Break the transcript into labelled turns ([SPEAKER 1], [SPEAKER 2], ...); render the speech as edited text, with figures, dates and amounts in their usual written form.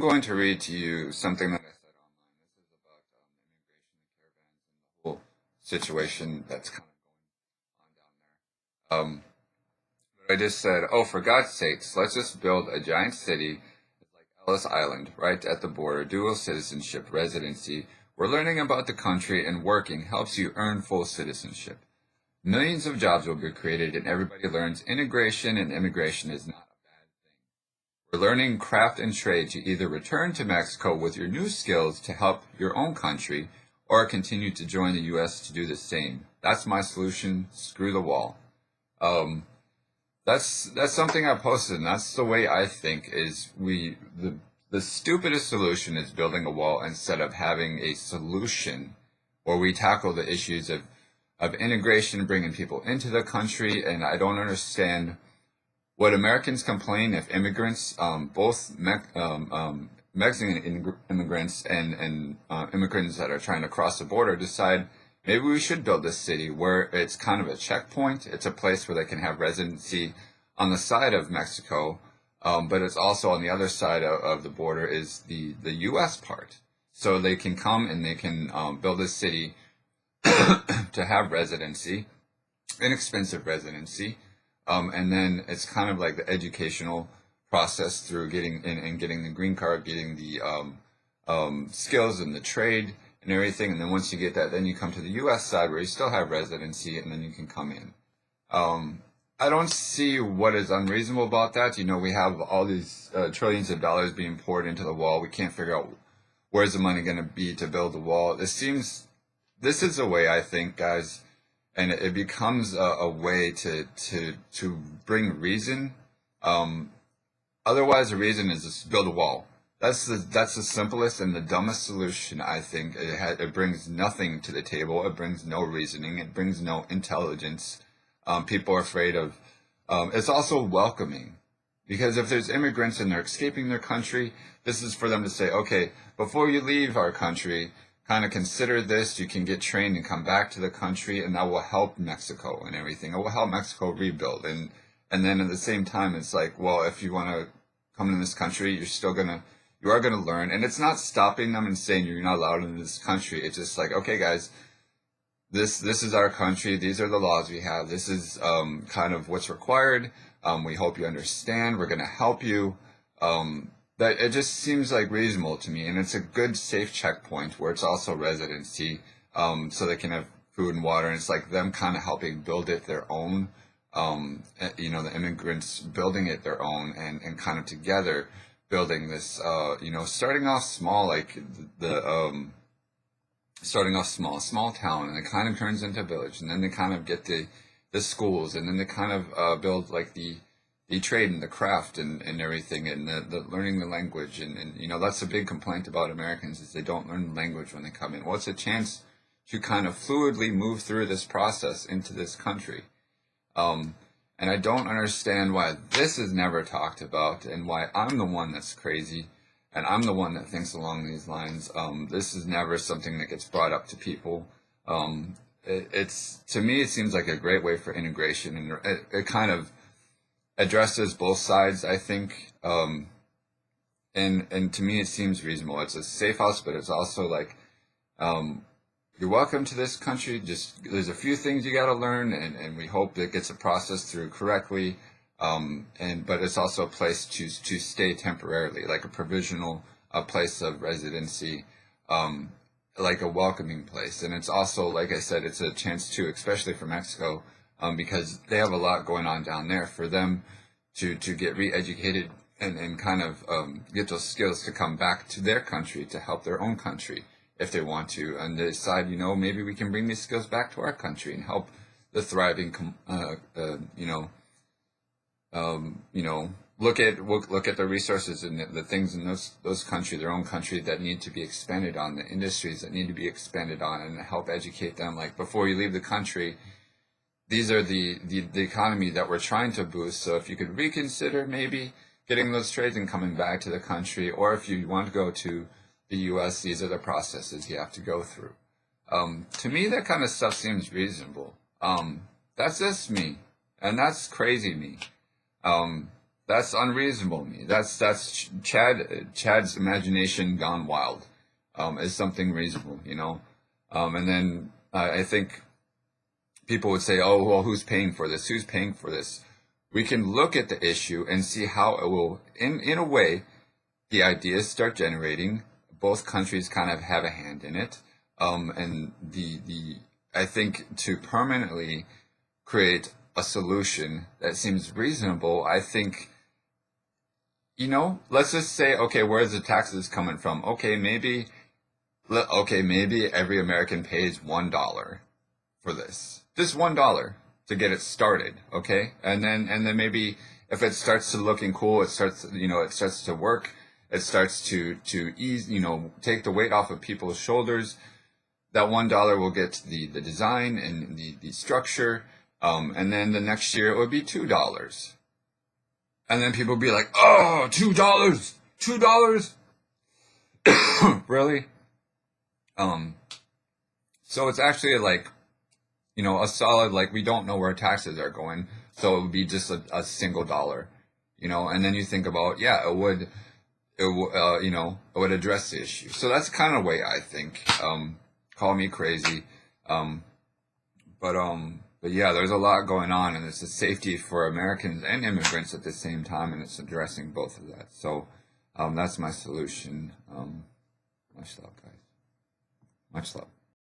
[SPEAKER 1] going to read to you something that I said online. This is about immigration and caravans and the whole situation that's kind of going on down there. But I just said, oh, for God's sakes, let's just build a giant city like Ellis Island, right at the border, dual citizenship, residency. We're learning about the country, and working helps you earn full citizenship. Millions of jobs will be created, and everybody learns integration and immigration is not a bad thing. We're learning craft and trade to either return to Mexico with your new skills to help your own country or continue to join the U.S. to do the same. That's my solution. Screw the wall. Um, that's something I posted, and that's the way I think is the stupidest solution is building a wall instead of having a solution where we tackle the issues of integration, bringing people into the country. And I don't understand what Americans complain if immigrants, both Mexican immigrants and immigrants that are trying to cross the border, decide maybe we should build this city where it's kind of a checkpoint. It's a place where they can have residency on the side of Mexico, but it's also on the other side of the border is the U.S. part. So they can come and they can build a city to have residency, inexpensive residency, and then it's kind of like the educational process through getting and getting the green card, getting the skills and the trade and everything. And then once you get that, then you come to the U.S. side where you still have residency, and then you can come in. I don't see what is unreasonable about that. You know, we have all these trillions of dollars being poured into the wall. We can't figure out where's the money going to be to build the wall. This is a way, I think, guys, and it becomes a way to bring reason. Otherwise, the reason is just build a wall. That's the simplest and the dumbest solution. I think it brings nothing to the table. It brings no reasoning. It brings no intelligence. People are afraid of. It's also welcoming, because if there's immigrants and they're escaping their country, this is for them to say, okay, before you leave our country, kind of consider this. You can get trained and come back to the country, and that will help Mexico and everything. It will help Mexico rebuild. And then at the same time, it's like, well, if you want to come to this country, you are gonna learn. And it's not stopping them and saying you're not allowed in this country. It's just like, okay, guys, this is our country. These are the laws we have. This is kind of what's required. We hope you understand. We're gonna help you. That it just seems like reasonable to me, and it's a good, safe checkpoint where it's also residency, so they can have food and water, and it's like them kind of helping build it their own. The immigrants building it their own, and kind of together building this. Starting off small, like starting off small town, and it kind of turns into a village, and then they kind of get the schools, and then they kind of build like the trade and the craft and everything, and the learning the language, and that's a big complaint about Americans is they don't learn the language when they come in. Well, it's a chance to kind of fluidly move through this process into this country. And I don't understand why this is never talked about, and why I'm the one that's crazy, and I'm the one that thinks along these lines. This is never something that gets brought up to people. It's to me, it seems like a great way for integration, and it kind of addresses both sides, I think. And to me, it seems reasonable. It's a safe house, but it's also like, you're welcome to this country. Just there's a few things you got to learn, and we hope it gets a process through correctly. But it's also a place to stay temporarily, like a provisional place of residency, like a welcoming place. And it's also, like I said, it's a chance too, especially for Mexico, because they have a lot going on down there, for them to get re-educated and kind of get those skills to come back to their country to help their own country if they want to, and they decide, maybe we can bring these skills back to our country and help the thriving, look at the resources and the things in those country, their own country, that need to be expanded on, the industries that need to be expanded on, and help educate them. Like, before you leave the country, these are the economy that we're trying to boost. So if you could reconsider maybe getting those trades and coming back to the country, or if you want to go to the U.S., these are the processes you have to go through. To me, that kind of stuff seems reasonable. That's just me, and that's crazy me. That's unreasonable to me. That's Chad's imagination gone wild. Is something reasonable, you know? And then I think people would say, "Oh, well, who's paying for this? Who's paying for this?" We can look at the issue and see how it will, in a way, the ideas start generating. Both countries kind of have a hand in it, and the I think to permanently create a solution that seems reasonable, I think, you know, let's just say, okay, where's the taxes coming from? Okay, maybe every American pays $1 for this, just $1 to get it started, okay, and then maybe if it starts to looking cool, it starts to work, it starts to ease, take the weight off of people's shoulders. That $1 will get the design and the structure, and then the next year it would be $2. And then people would be like, oh, $2, $2, really? So it's actually like, a solid, like, we don't know where taxes are going, so it would be just a single dollar, and then you think about, yeah, it would address the issue. So that's kind of the way I think. Call me crazy, but yeah, there's a lot going on, and it's a safety for Americans and immigrants at the same time, and it's addressing both of that. So that's my solution. Much love, guys. Much love.